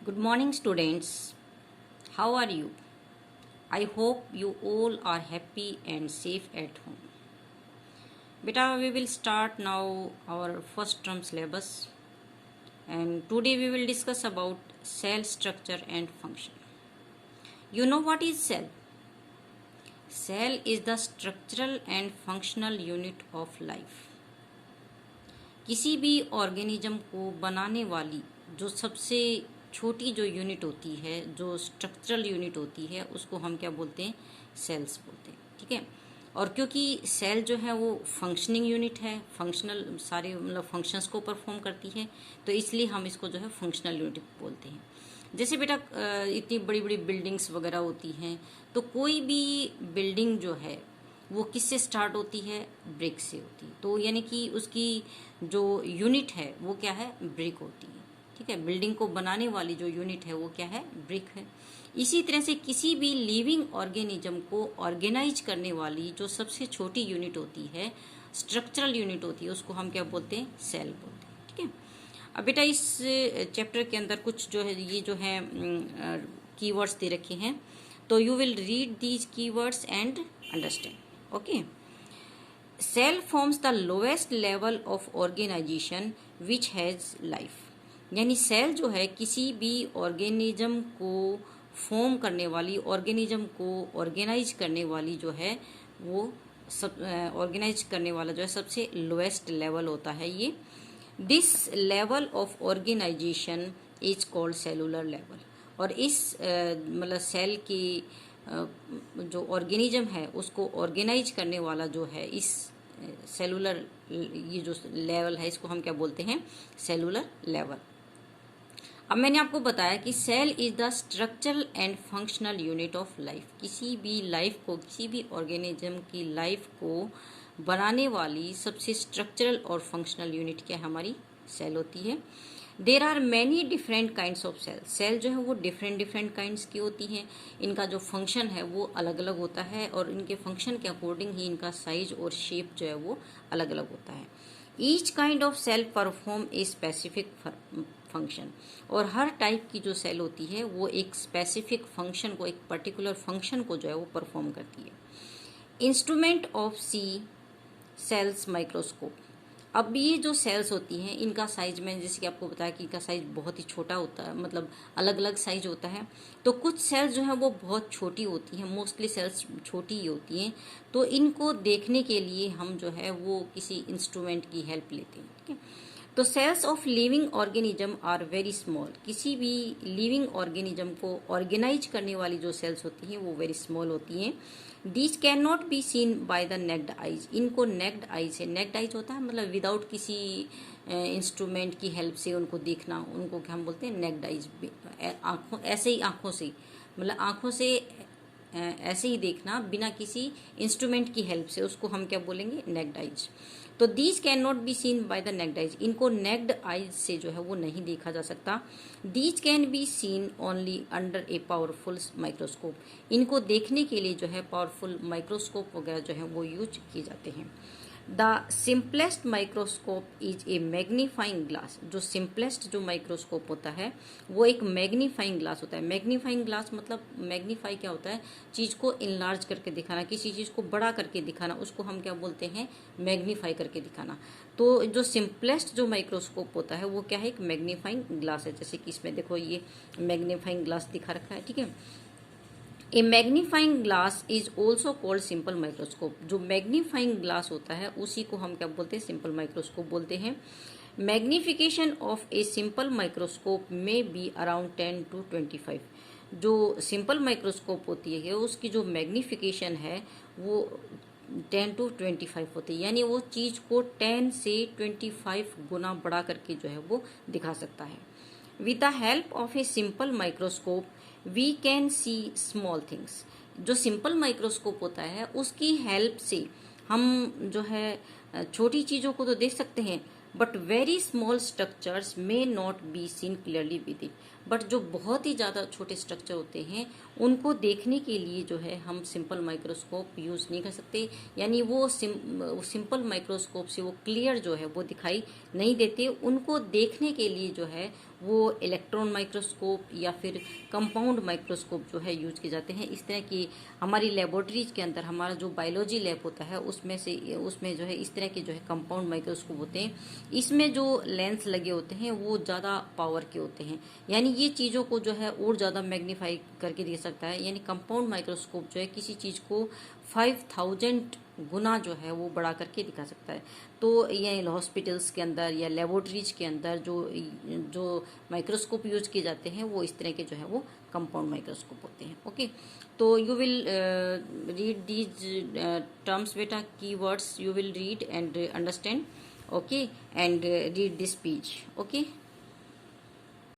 Good morning, students. How are you? I hope you all are happy and safe at home. Beta, we will start now our first term syllabus, and today we will discuss about cell structure and function. You know what is cell? Cell is the structural and functional unit of life. किसी भी organism को बनाने वाली जो सबसे छोटी जो unit होती है, जो स्ट्रक्चरल यूनिट होती है, उसको हम क्या बोलते हैं? सेल्स बोलते हैं। ठीक है। और क्योंकि सेल जो है वो फंक्शनिंग यूनिट है, फंक्शनल सारे मतलब फंक्शंस को परफॉर्म करती है, तो इसलिए हम इसको जो है फंक्शनल यूनिट बोलते हैं। जैसे बेटा इतनी बड़ी बड़ी बिल्डिंग्स वगैरह होती हैं, तो कोई भी बिल्डिंग जो है वो किससे स्टार्ट होती है? ब्रिक से होती है। तो यानी कि उसकी जो यूनिट है वो क्या है? ब्रिक होती है। ठीक है। बिल्डिंग को बनाने वाली जो यूनिट है वो क्या है? ब्रिक है। इसी तरह से किसी भी लिविंग ऑर्गेनिज्म को ऑर्गेनाइज करने वाली जो सबसे छोटी यूनिट होती है, स्ट्रक्चरल यूनिट होती है, उसको हम क्या बोलते हैं? सेल बोलते हैं। ठीक है। अब बेटा इस चैप्टर के अंदर कुछ जो है ये जो है कीवर्ड्स दे रखे हैं, तो you will read these keywords and understand. Okay. Cell forms the lowest level of organisation which has life. यानी सेल जो है किसी भी ऑर्गेनिज्म को फॉर्म करने वाली, ऑर्गेनिज्म को ऑर्गेनाइज करने वाली जो है वो सब ऑर्गेनाइज करने वाला जो है सबसे लोएस्ट लेवल होता है ये। This level of organisation is called cellular level. और इस मतलब सेल की जो ऑर्गेनिज्म है उसको ऑर्गेनाइज करने वाला जो है इस सेलुलर ये जो लेवल है, इसको हम क्या बोलते हैं? Cellular level. अब मैंने आपको बताया कि cell is the structural and functional unit of life. किसी भी लाइफ को, किसी भी ऑर्गेनिज्म की लाइफ को बनाने वाली सबसे स्ट्रक्चरल और फंक्शनल यूनिट क्या है? हमारी सेल होती है। There are many different kinds of cell. Cell जो है वो डिफरेंट काइंड्स की होती हैं। इनका जो फंक्शन है वो अलग अलग होता है, और इनके फंक्शन के अकॉर्डिंग ही इनका साइज और शेप जो है वो अलग अलग होता है। Each kind of cell perform a specific function. और हर टाइप की जो सेल होती है वो एक स्पेसिफिक फंक्शन को, एक पर्टिकुलर फंक्शन को जो है वो परफॉर्म करती है। Instrument of see cells microscope. अब ये जो सेल्स होती हैं इनका साइज, मैंने जैसे कि आपको बताया कि इनका साइज बहुत ही छोटा होता है, मतलब अलग अलग साइज होता है। तो कुछ सेल्स जो है वो बहुत छोटी होती हैं, मोस्टली सेल्स छोटी ही होती हैं। तो इनको देखने के लिए हम जो है वो किसी इंस्ट्रूमेंट की हेल्प लेते हैं। ठीक है। तो cells of living organism are very small. किसी भी लिविंग ऑर्गेनिज्म को ऑर्गेनाइज करने वाली जो सेल्स होती हैं वो वेरी स्मॉल होती हैं। These can not be seen by the naked eyes. इनको नेक्ड आइज से, नेक्ड आइज होता है मतलब विदाउट किसी इंस्ट्रूमेंट की हेल्प से उनको देखना, उनको क्या हम बोलते हैं? Necked eyes. आंखों ऐसे ही, आंखों से मतलब आंखों से ऐसे ही देखना बिना किसी इंस्ट्रूमेंट की हेल्प से, उसको हम क्या बोलेंगे? Naked eyes. तो these can not be seen by the naked eyes. इनको नेक्ड आइज से जो है वो नहीं देखा जा सकता। These can be seen only under a powerful microscope. इनको देखने के लिए जो है पावरफुल माइक्रोस्कोप वगैरह जो है वो यूज किए जाते हैं। The simplest microscope is a magnifying glass. जो सिंपलेस्ट जो माइक्रोस्कोप होता है वो एक मैग्नीफाइंग ग्लास होता है। मैग्नीफाइंग ग्लास मतलब मैग्नीफाई क्या होता है? चीज को इनलार्ज करके दिखाना, किसी चीज को बड़ा करके दिखाना, उसको हम क्या बोलते हैं? मैग्नीफाई करके दिखाना। तो जो सिंपलेस्ट जो माइक्रोस्कोप होता है वो क्या है? एक मैग्नीफाइंग ग्लास है। जैसे कि इसमें देखो ये मैग्नीफाइंग ग्लास दिखा रखा है। ठीक है। A magnifying glass is also called simple microscope. जो मैग्नीफाइंग ग्लास होता है उसी को हम क्या बोलते हैं? सिंपल माइक्रोस्कोप बोलते हैं। Magnification of a simple microscope में बी अराउंड 10 to 25। जो सिंपल माइक्रोस्कोप होती है उसकी जो मैग्निफिकेशन है वो 10 to 25 होती है। यानी वो चीज को 10 से 25 गुना बढ़ा करके जो है वो दिखा सकता है। With the help of a simple microscope we can see small things. जो सिंपल माइक्रोस्कोप होता है उसकी हेल्प से हम जो है छोटी चीजों को तो देख सकते हैं, but very small structures may not be scene clearly with it. But जो बहुत ही ज़्यादा छोटे स्ट्रक्चर होते हैं उनको देखने के लिए जो है हम सिंपल माइक्रोस्कोप यूज़ नहीं कर सकते। यानी वो सिंपल माइक्रोस्कोप से वो क्लियर जो है वो दिखाई नहीं देते। उनको देखने के लिए जो है वो इलेक्ट्रॉन माइक्रोस्कोप या फिर कंपाउंड माइक्रोस्कोप जो है यूज किए जाते हैं। इस तरह की हमारी लेबोरेटरीज के अंदर, हमारा जो बायोलॉजी लैब होता है उसमें जो है इस तरह के जो है कंपाउंड माइक्रोस्कोप होते हैं। इसमें जो लेंस लगे होते हैं वो ज़्यादा पावर के होते हैं, यानी ये चीज़ों को जो है और ज़्यादा मैग्नीफाई करके दे सकता है। यानी कंपाउंड माइक्रोस्कोप जो है किसी चीज़ को 5000 गुना जो है वो बढ़ा करके दिखा सकता है। तो ये हॉस्पिटल्स के अंदर या लेबोरेटरीज के अंदर जो जो माइक्रोस्कोप यूज किए जाते हैं वो इस तरह के जो है वो कंपाउंड माइक्रोस्कोप होते हैं। ओके, तो you will read these terms बेटा, की words you will read and understand. Okay, and read this page. Okay.